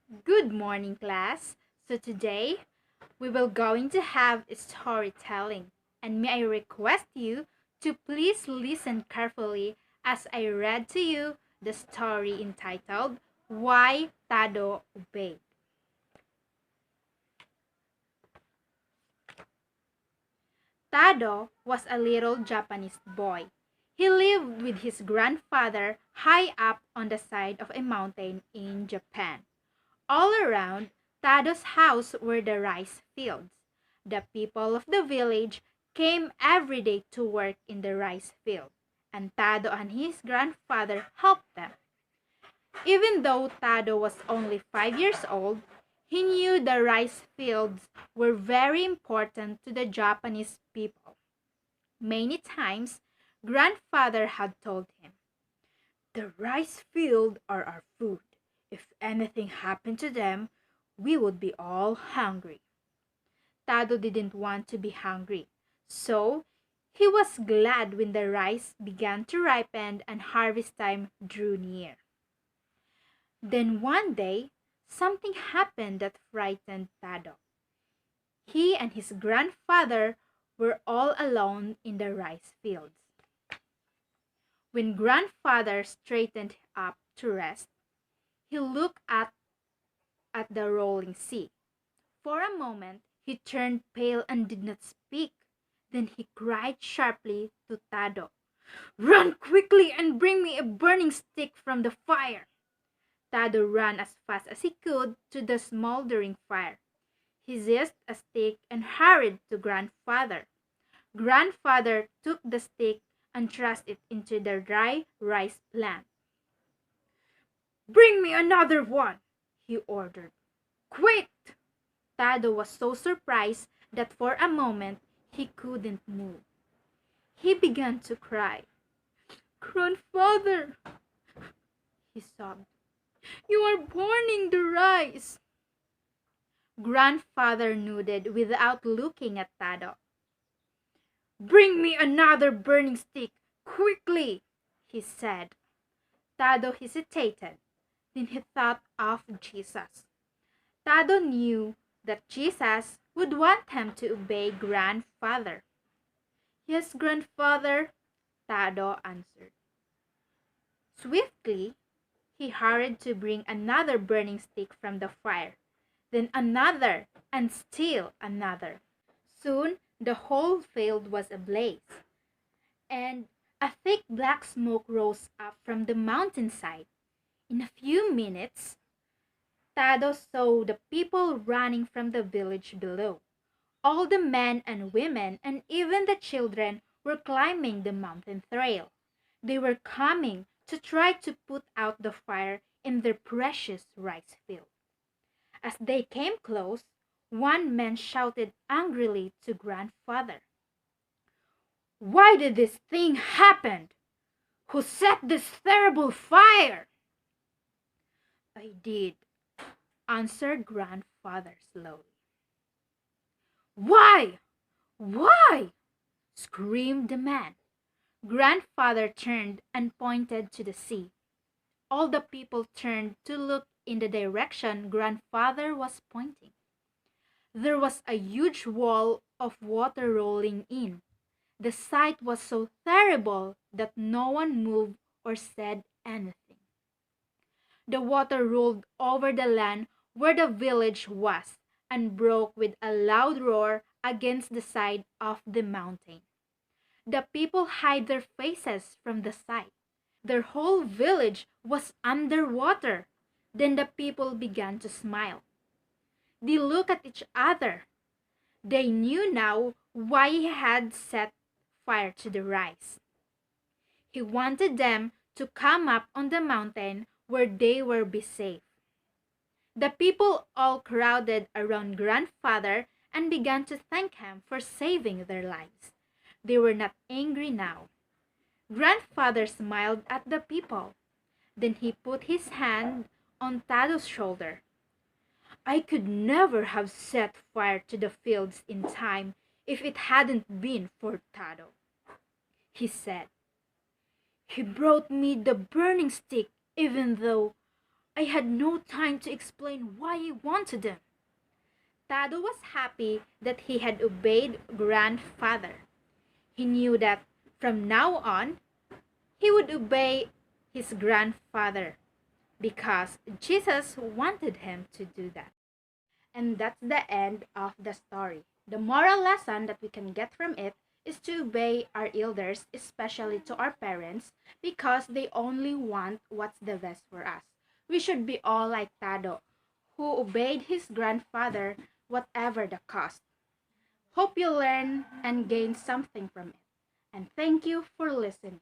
Good morning, class. So today we will going to have storytelling, and may I request you to please listen carefully as I read to you the story entitled Why Tado Obeyed. Tado was a little Japanese boy. He lived with his grandfather high up on the side of a mountain in Japan. All around Tado's house were the rice fields. The people of the village came every day to work in the rice field, and Tado and his grandfather helped them. Even though Tado was only 5 years old, he knew the rice fields were very important to the Japanese people. Many times, grandfather had told him, "The rice field are our food. If anything happened to them, we would be all hungry." Tado didn't want to be hungry, so he was glad when the rice began to ripen and harvest time drew near. Then one day, something happened that frightened Tado. He and his grandfather were all alone in the rice fields. When grandfather straightened up to rest, he looked at the rolling sea. For a moment he turned pale and did not speak. Then he cried sharply to Tado, "Run quickly and bring me a burning stick from the fire." Tado ran as fast as he could to the smoldering fire. He seized a stick and hurried to grandfather. Grandfather took the stick and thrust it into the dry rice plant. "Bring me another one," he ordered. "Quick!" Tado was so surprised that for a moment he couldn't move. He began to cry. "Grandfather," he sobbed, "you are burning the rice." Grandfather nodded without looking at Tado. "Bring me another burning stick, quickly," he said. Tado hesitated. Then he thought of Jesus. Tado knew that Jesus would want him to obey grandfather. "Yes, grandfather," Tado answered. Swiftly, he hurried to bring another burning stick from the fire, then another, and still another. Soon the whole field was ablaze, and a thick black smoke rose up from the mountainside. In a few minutes, Tado saw the people running from the village below. All the men and women and even the children were climbing the mountain trail. They were coming to try to put out the fire in their precious rice field. As they came close, one man shouted angrily to grandfather, "Why did this thing happen? Who set this terrible fire?" "I did," answered grandfather slowly. "Why? Why?" screamed the man. Grandfather turned and pointed to the sea. All the people turned to look in the direction grandfather was pointing. There was a huge wall of water rolling in. The sight was so terrible that no one moved or said anything. The water rolled over the land where the village was and broke with a loud roar against the side of the mountain. The people hid their faces from the sight. Their whole village was under water. Then the people began to smile. They looked at each other. They knew now why he had set fire to the rice. He wanted them to come up on the mountain where they were be safe. The people all crowded around grandfather and began to thank him for saving their lives. They were not angry now. Grandfather smiled at the people. Then he put his hand on Tado's shoulder. "I could never have set fire to the fields in time if it hadn't been for Tado," he said. "He brought me the burning stick even though I had no time to explain why I wanted them. Tado was happy that he had obeyed grandfather. He knew that from now on, he would obey his grandfather because Jesus wanted him to do that. And that's the end of the story. The moral lesson that we can get from it is to obey our elders, especially to our parents, because they only want what's the best for us. We should be all like Tado, who obeyed his grandfather whatever the cost. Hope you learn and gain something from it. And thank you for listening.